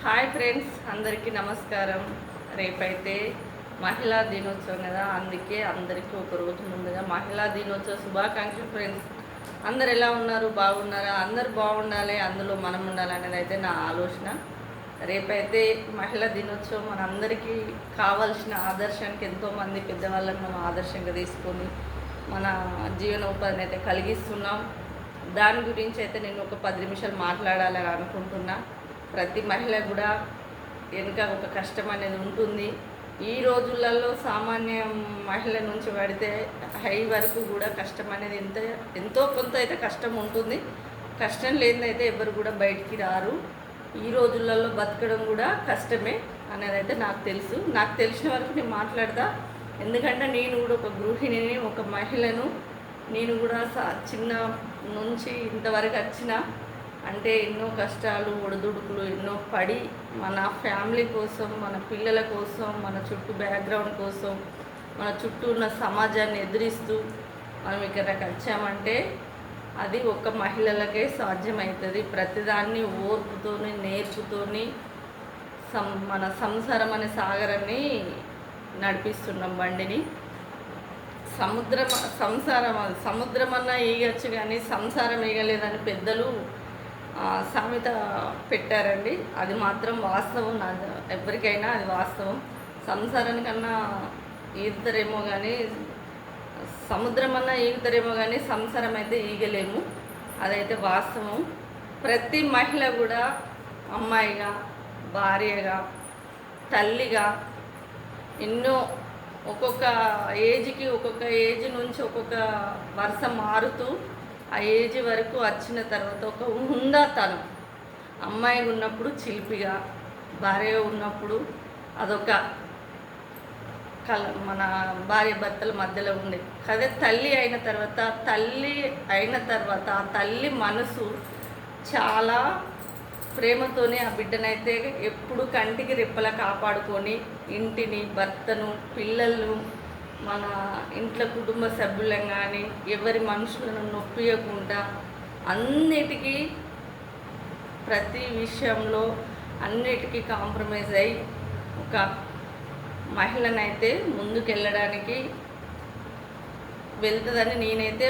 Hi friends, అందరికీ నమస్కారం. రేపైతే మహిళా దినోత్సవం కదా, అందుకే అందరికీ ఒక రోజు ముందుగా మహిళా దినోత్సవ శుభాకాంక్షలు ఫ్రెండ్స్. అందరు ఎలా ఉన్నారు? బాగున్నారా? అందరు బాగుండాలి, అందులో మనం ఉండాలి అనేది అయితే నా ఆలోచన. రేపైతే మహిళా దినోత్సవం మనందరికీ కావాల్సిన ఆదర్శానికి ఎంతోమంది పెద్దవాళ్ళని మనం ఆదర్శంగా తీసుకొని మన జీవనోపాధిని అయితే కలిగిస్తున్నాం. దాని గురించి అయితే నేను ఒక 10 నిమిషాలు మాట్లాడాలని అనుకుంటున్నా. ప్రతి మహిళ కూడా వెనుక ఒక కష్టం అనేది ఉంటుంది. ఈ రోజులలో సామాన్య మహిళ నుంచి పడితే హై వరకు కూడా కష్టం అనేది ఎంతో కొంత అయితే కష్టం ఉంటుంది. కష్టం లేనిదైతే ఎవరు కూడా బయటికి రారు. ఈ రోజులలో బతకడం కూడా కష్టమే అనేది అయితే నాకు తెలుసు. నాకు తెలిసిన వరకు నేను మాట్లాడతా. ఎందుకంటే నేను కూడా ఒక గృహిణిని, ఒక మహిళను. నేను కూడా చిన్న నుంచి ఇంతవరకు వచ్చిన అంటే ఎన్నో కష్టాలు, ఒడిదుడుకులు ఎన్నో పడి మన ఫ్యామిలీ కోసం, మన పిల్లల కోసం, మన చుట్టూ బ్యాక్గ్రౌండ్ కోసం, మన చుట్టూ ఉన్న సమాజాన్ని ఎదిరిస్తూ మనం ఇక్కడికి వచ్చామంటే అది ఒక మహిళలకే సాధ్యమవుతుంది. ప్రతిదాన్ని ఓర్పుతోని, నేర్పుతోని మన సంసారం అనే సాగరాన్ని నడిపిస్తున్నాం బండిని. సముద్రం అన్నా ఈగచ్చు కానీ సంసారం ఈగలేదని పెద్దలు సామెత పెట్టారండి. అది మాత్రం వాస్తవం. ఎవరికైనా అది వాస్తవం. సంసారానికన్నా ఈగుతారేమో కానీ, సముద్రం అన్నా ఈగుతారేమో కానీ సంసారం అయితే ఈగలేము. అదైతే వాస్తవం. ప్రతి మహిళ కూడా అమ్మాయిగా, భార్యగా, తల్లిగా ఎన్నో ఒక్కొక్క ఏజ్ నుంచి ఒక్కొక్క వరుస మారుతూ ఆ ఏజ్ వరకు వచ్చిన తర్వాత ఒక హుందాతనం. అమ్మాయి ఉన్నప్పుడు చిలిపిగా, భార్య ఉన్నప్పుడు అదొక మన భార్య భర్తల మధ్యలో ఉండే అదే తల్లి అయిన తర్వాత ఆ తల్లి మనసు చాలా ప్రేమతోనే ఆ బిడ్డనైతే ఎప్పుడు కంటికి రెప్పలా కాపాడుకొని ఇంటిని, భర్తను, పిల్లలను, మన ఇంట్లో కుటుంబ సభ్యులను కానీ ఎవరి మనుషులను నొప్పియకుండా అన్నిటికీ, ప్రతి విషయంలో అన్నిటికీ కాంప్రమైజ్ అయ్యి ఒక మహిళనైతే ముందుకెళ్ళడానికి వెళ్తుందని నేనైతే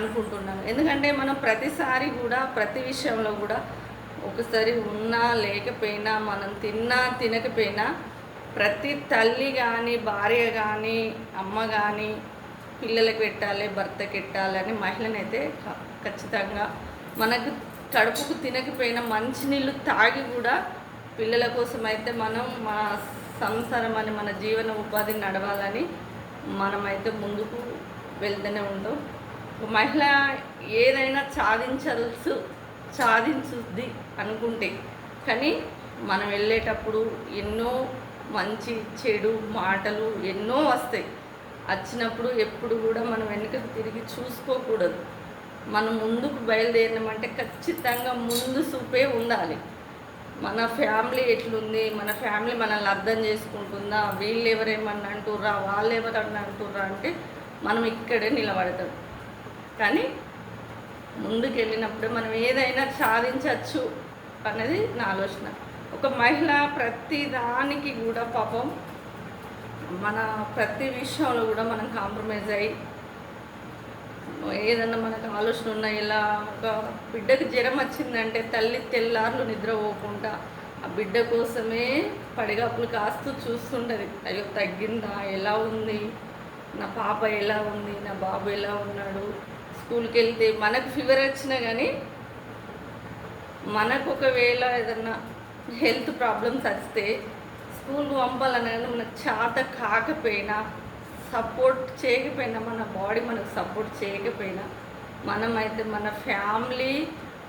అనుకుంటున్నాను. ఎందుకంటే మనం ప్రతిసారి కూడా ప్రతి విషయంలో కూడా ఒకసారి ఉన్నా లేకపోయినా, మనం తిన్నా తినకపోయినా, ప్రతి తల్లి కానీ, భార్య కానీ, అమ్మ కానీ పిల్లలకు పెట్టాలి, భర్తకి పెట్టాలని మహిళనైతే ఖచ్చితంగా మనకు కడుపుకు తినకపోయినా మంచినీళ్ళు తాగి కూడా పిల్లల కోసం అయితే మనం మన సంసారం అని, మన జీవన ఉపాధిని నడవాలని మనమైతే ముందుకు వెళ్తూనే ఉంటాం. మహిళ ఏదైనా సాధించుద్ది అనుకుంటే, కానీ మనం వెళ్ళేటప్పుడు ఎన్నో మంచి చెడు మాటలు ఎన్నో వస్తాయి. వచ్చినప్పుడు ఎప్పుడు కూడా మనం వెనుకకు తిరిగి చూసుకోకూడదు. మనం ముందుకు బయలుదేరినామంటే ఖచ్చితంగా ముందు చూపే ఉండాలి. మన ఫ్యామిలీ ఎట్లుంది, మన ఫ్యామిలీ మనల్ని అర్థం చేసుకుంటుందా, వీళ్ళు ఎవరేమన్నా అంటుర్రా, వాళ్ళు ఎవరన్నా అంటుర్రా అంటే మనం ఇక్కడే నిలబడతాం. కానీ ముందుకు వెళ్ళినప్పుడే మనం ఏదైనా సాధించవచ్చు అనేది నా ఆలోచన. ఒక మహిళ ప్రతి దానికి కూడా పాపం మన ప్రతి విషయంలో కూడా మనం కాంప్రమైజ్ అయ్యి ఏదన్నా మనకు ఆలోచన ఉన్నా, ఇలా ఒక బిడ్డకు జ్వరం వచ్చిందంటే తల్లి తెల్లార్లు నిద్రపోకుండా ఆ బిడ్డ కోసమే పడిగాపులు కాస్తూ చూస్తుంటుంది. అయ్యో తగ్గిందా, ఎలా ఉంది, నా పాప ఎలా ఉంది, నా బాబు ఎలా ఉన్నాడు. స్కూల్కి వెళ్తే మనకు ఫీవర్ వచ్చినా కానీ, మనకు ఒకవేళ ఏదన్నా హెల్త్ ప్రాబ్లమ్స్ వస్తే స్కూల్కి పంపాలనేది మనకు చేత కాకపోయినా, సపోర్ట్ చేయకపోయినా, మన బాడీ మనకు సపోర్ట్ చేయకపోయినా, మనమైతే మన ఫ్యామిలీ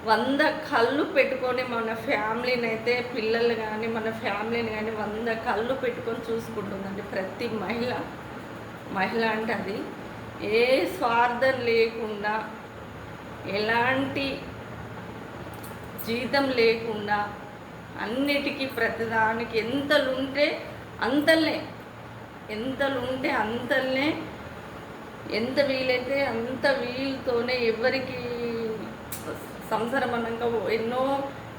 100 కళ్ళు పెట్టుకొని మన ఫ్యామిలీని అయితే, పిల్లలు కానీ మన ఫ్యామిలీని కానీ 100 కళ్ళు పెట్టుకొని చూసుకుంటుందండి ప్రతి మహిళ అంటే అది ఏ స్వార్థం లేకుండా, ఎలాంటి జీతం లేకుండా, అన్నిటికీ ప్రతిదానికి ఎంతలుంటే అంతల్నే, ఎంత వీలైతే అంత వీలుతోనే ఎవరికి సంసారం అన్నాక ఎన్నో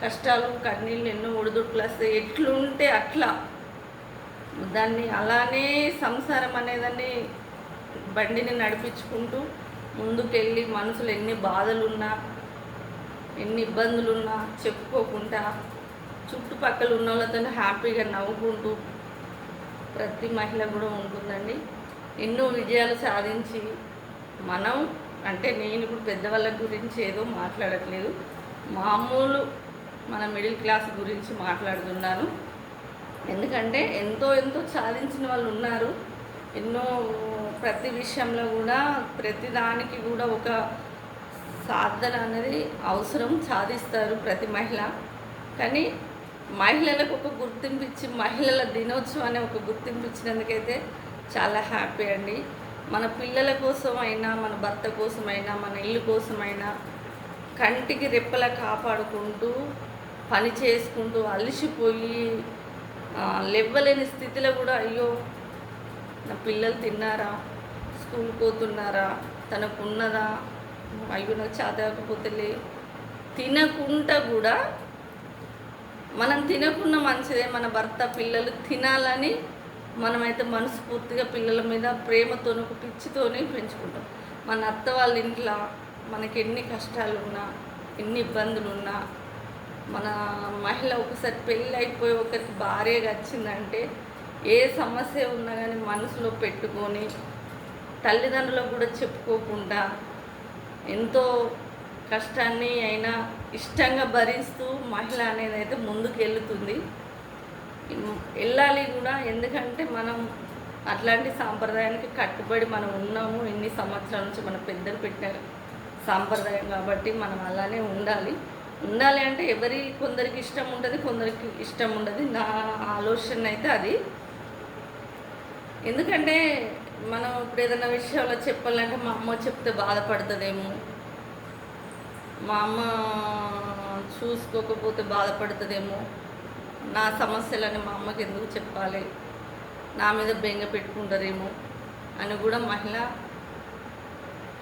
కష్టాలు కన్నీళ్ళు ఎన్నో ఒడిదుడుకులు వస్తాయి. ఎట్లుంటే అట్లా దాన్ని అలానే సంసారం అనేదాన్ని బండిని నడిపించుకుంటూ ముందుకెళ్ళి మనసులో ఎన్ని బాధలున్నా ఎన్ని ఇబ్బందులున్నా చెప్పుకోకుండా చుట్టుపక్కల ఉన్న వాళ్ళతో హ్యాపీగా నవ్వుకుంటూ ప్రతి మహిళ కూడా ఉంటుందండి. ఎన్నో విజయాలు సాధించి మనం అంటే నేను ఇప్పుడు పెద్దవాళ్ళ గురించి ఏదో మాట్లాడట్లేదు, మామూలు మన మిడిల్ క్లాస్ గురించి మాట్లాడుతున్నాను. ఎందుకంటే ఎంతో సాధించిన వాళ్ళు ఉన్నారు. ఎన్నో ప్రతి విషయంలో కూడా ప్రతి దానికి కూడా ఒక సాధన అనేది అవసరం, సాధిస్తారు ప్రతి మహిళ. కానీ మహిళలకు ఒక గుర్తింపు ఇచ్చి మహిళల దినోత్సవం అనే ఒక గుర్తింపు ఇచ్చినందుకైతే చాలా హ్యాపీ అండి. మన పిల్లల కోసమైనా మన భర్త కోసమైనా మన ఇల్లు కోసమైనా కంటికి రెప్పలా కాపాడుకుంటూ పని చేసుకుంటూ అలసిపోయి లేవలేని స్థితిలో కూడా అయ్యో నా పిల్లలు తిన్నారా, స్కూల్ పోతున్నారా, తనకున్నదా, అయ్యో నాకు చాతకపోతేలే తినకుండా కూడా మనం తినకుండా మంచిదే, మన భర్త పిల్లలు తినాలని మనమైతే మనస్ఫూర్తిగా పిల్లల మీద ప్రేమతోని ఒక పిచ్చితోనే పెంచుకుంటాం. మన అత్త వాళ్ళ ఇంట్లో మనకి ఎన్ని కష్టాలున్నా ఎన్ని ఇబ్బందులున్నా మన మహిళ ఒకసారి పెళ్ళి అయిపోయి ఒకరికి భార్యగా వచ్చిందంటే ఏ సమస్య ఉన్నా కానీ మనసులో పెట్టుకొని తల్లిదండ్రులకు కూడా చెప్పుకోకుండా ఎంతో కష్టాన్ని అయినా ఇష్టంగా భరిస్తూ మహిళ అనేది అయితే ముందుకు వెళ్తుంది, వెళ్ళాలి కూడా. ఎందుకంటే మనం అట్లాంటి సాంప్రదాయానికి కట్టుబడి మనం ఉన్నాము ఎన్ని సంవత్సరాల నుంచి మన పెద్దలు పెట్టిన సాంప్రదాయం కాబట్టి మనం అలానే ఉండాలి. అంటే కొందరికి ఇష్టం ఉంటుంది, కొందరికి ఇష్టం ఉండదు. నా ఆలోచన అయితే అది. ఎందుకంటే మనం ఇప్పుడు ఏదైనా విషయంలో చెప్పాలంటే మా అమ్మ చెప్తే బాధపడుతుందేమో, మా అమ్మ చూసుకోకపోతే బాధపడుతుందేమో, నా సమస్యలని మా అమ్మకి ఎందుకు చెప్పాలి, నా మీద బెంగ పెట్టుకుంటారేమో అని కూడా మహిళ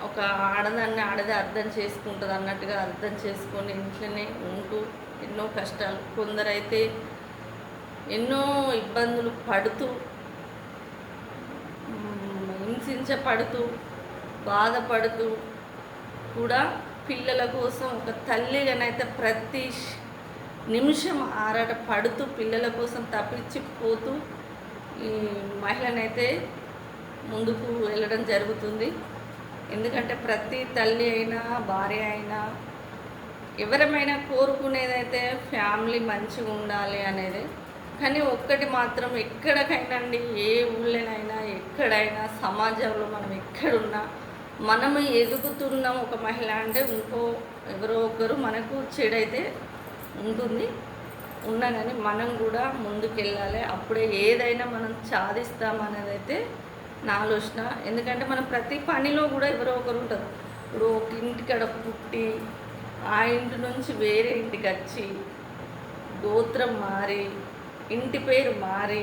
ఒక ఆడదే అర్థం చేసుకుంటుంది అన్నట్టుగా అర్థం చేసుకొని ఇంట్లోనే ఉంటూ ఎన్నో కష్టాలు, కొందరైతే ఎన్నో ఇబ్బందులు పడుతూ హింసించబడుతూ బాధపడుతూ కూడా పిల్లల కోసం ఒక తల్లిగానైతే ప్రతి నిమిషం ఆరాట పడుతూ పిల్లల కోసం తప్పించిపోతూ ఈ మహిళనైతే ముందుకు వెళ్ళడం జరుగుతుంది. ఎందుకంటే ప్రతి తల్లి అయినా భార్య అయినా ఎవరమైనా కోరుకునేదైతే ఫ్యామిలీ మంచిగా ఉండాలి అనేది. కానీ ఒక్కటి మాత్రం ఎక్కడికైనా అండి, ఏ ఊళ్ళోనైనా ఎక్కడైనా సమాజంలో మనం ఎక్కడున్నా మనము ఎదుగుతున్నాం ఒక మహిళ అంటే ఎవరో ఒకరు మనకు చెడైతే ఉంటుంది ఉన్నా కానీ మనం కూడా ముందుకెళ్ళాలి. అప్పుడే ఏదైనా మనం సాధిస్తామనేది అయితే నా ఆలోచన. ఎందుకంటే మనం ప్రతి పనిలో కూడా ఎవరో ఒకరు ఉంటారు. ఇప్పుడు ఒక ఇంటికాడ పుట్టి ఆ ఇంటి నుంచి వేరే ఇంటికి వచ్చి గోత్రం మారి ఇంటి పేరు మారి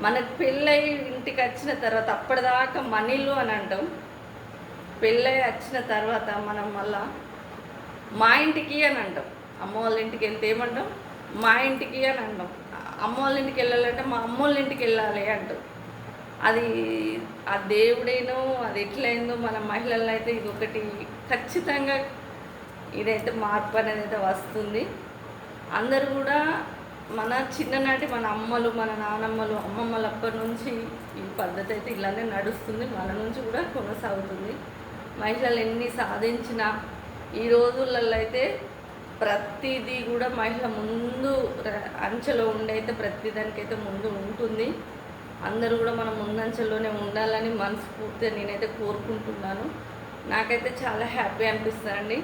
మనకు పెళ్ళై ఇంటికి వచ్చిన తర్వాత అప్పటిదాకా మనీళ్ళు అని అంటాం. పెళ్ళై వచ్చిన తర్వాత మనం మళ్ళా మా ఇంటికి అని అంటాం. అమ్మ వాళ్ళ ఇంటికి వెళ్తే ఏమంటాం, మా ఇంటికి అని అంటాం. అమ్మ వాళ్ళ ఇంటికి వెళ్ళాలంటే మా అమ్మ వాళ్ళ ఇంటికి వెళ్ళాలి అంటాం. అది ఆ దేవుడేనో అది ఎట్లయిందో మన మహిళల్లో అయితే ఇది ఒకటి ఖచ్చితంగా ఇదైతే మార్పు అనేది అయితే వస్తుంది. అందరూ కూడా మన చిన్ననాటి మన అమ్మలు మన నానమ్మలు అమ్మమ్మల అప్పటి నుంచి ఈ పద్ధతి అయితే ఇలానే నడుస్తుంది, మన నుంచి కూడా కొనసాగుతుంది. మహిళలు ఎన్ని సాధించినా ఈ రోజులలో అయితే ప్రతిదీ కూడా మహిళ ముందు అంచెలో ఉండైతే ప్రతిదానికైతే ముందు ఉంటుంది. అందరూ కూడా మనం ముందంచెలోనే ఉండాలని మనస్ఫూర్తిగా నేనైతే కోరుకుంటున్నాను. నాకైతే చాలా హ్యాపీ అనిపిస్తుంది అండి.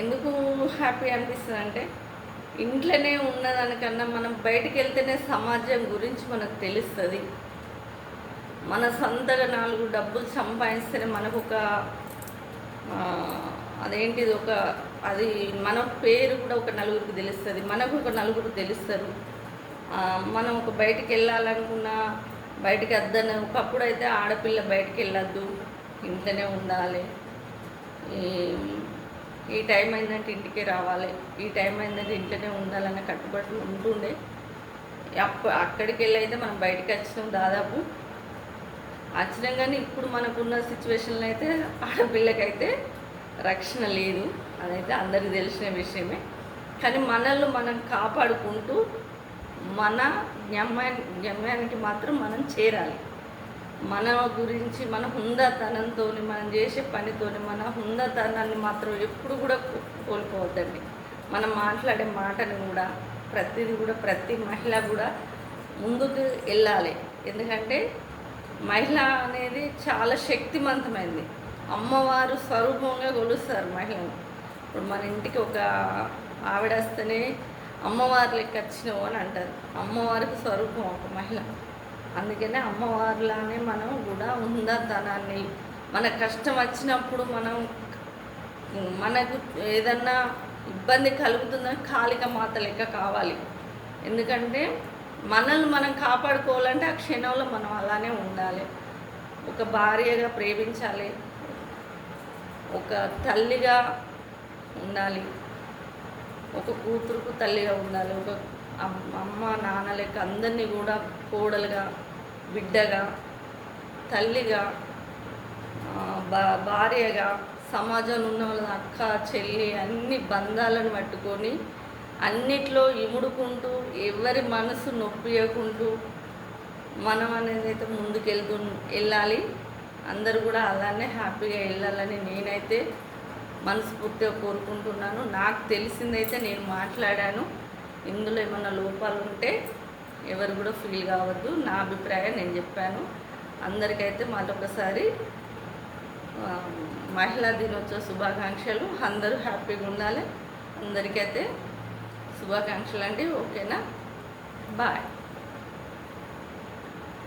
ఎందుకు హ్యాపీ అనిపిస్తుంది అంటే ఇంట్లోనే ఉన్నదానికన్నా మనం బయటికి వెళ్తేనే సమాజం గురించి మనకు తెలుస్తుంది. మన సొంతగా 4 డబ్బులు సంపాదిస్తేనే మనకు ఒక అదేంటిది అది మన పేరు కూడా ఒక నలుగురికి తెలుస్తుంది, మనకు ఒక నలుగురు తెలుస్తారు. మనం ఒక బయటికి వెళ్ళాలనుకున్నా బయటికి వద్దని, ఒకప్పుడు అయితే ఆడపిల్ల బయటికి వెళ్ళొద్దు ఇంట్లోనే ఉండాలి, ఈ టైం అయిందంటే ఇంటికే రావాలి, ఈ టైం అయిందంటే ఇంట్లోనే ఉండాలన్న కట్టుబాట్లు ఉంటుండే. అక్కడికి వెళ్ళి అయితే మనం బయటకు వచ్చినాం దాదాపు వచ్చినాం. కానీ ఇప్పుడు మనకున్న సిచ్యువేషన్లో అయితే ఆడపిల్లకైతే రక్షణ లేదు, అదైతే అందరికీ తెలిసిన విషయమే. కానీ మనల్ని మనం కాపాడుకుంటూ మన గమ్యానికి మాత్రం మనం చేరాలి. మన గురించి మన హుందాతనంతో మనం చేసే పనితో మన హుందాతనాన్ని మాత్రం ఎప్పుడు కూడా కోల్పోవద్దండి. మనం మాట్లాడే మాటని కూడా ప్రతిదీ కూడా ప్రతి మహిళ కూడా ముందుకు వెళ్ళాలి. ఎందుకంటే మహిళ అనేది చాలా శక్తివంతమైంది. అమ్మవారు స్వరూపంగా కొలుస్తారు మహిళను. ఇప్పుడు మన ఇంటికి ఒక ఆవిడ వస్తేనే అమ్మవారి లెక్క వచ్చినావు అని అంటారు. అమ్మవారికి స్వరూపం ఒక మహిళ. అందుకనే అమ్మవారిలానే మనం కూడా ఉన్నతనాన్ని, మన కష్టం వచ్చినప్పుడు మనకు ఏదన్నా ఇబ్బంది కలుగుతుందని కాళిక మాత లెక్క కావాలి. ఎందుకంటే మనల్ని మనం కాపాడుకోవాలంటే ఆ క్షణంలో మనం అలానే ఉండాలి. ఒక భార్యగా ప్రేమించాలి, ఒక తల్లిగా ఉండాలి, ఒక కూతురుకు తల్లిగా ఉండాలి, ఒక అమ్మ నాన్న లెక్క అందరినీ కూడా కోడలుగా, బిడ్డగా, తల్లిగా, భార్యగా, సమాజంలో ఉన్న వాళ్ళ అక్క చెల్లి అన్ని బంధాలను పట్టుకొని అన్నిట్లో ఇముడుకుంటూ ఎవరి మనసు నొప్పియకుంటూ మనం అనేది అయితే వెళ్ళాలి. అందరూ కూడా అలానే హ్యాపీగా వెళ్ళాలని నేనైతే మనస్ఫూర్తిగా కోరుకుంటున్నాను. నాకు తెలిసిందైతే నేను మాట్లాడాను. ఇందులో ఏమైనా లోపాలు ఉంటే ఎవరు కూడా ఫీల్ కావద్దు. నా అభిప్రాయం నేను చెప్పాను. అందరికైతే మరొకసారి మహిళా దినోత్సవ శుభాకాంక్షలు. అందరూ హ్యాపీగా ఉండాలి. అందరికైతే శుభాకాంక్షలు అండి. ఓకేనా? బాయ్.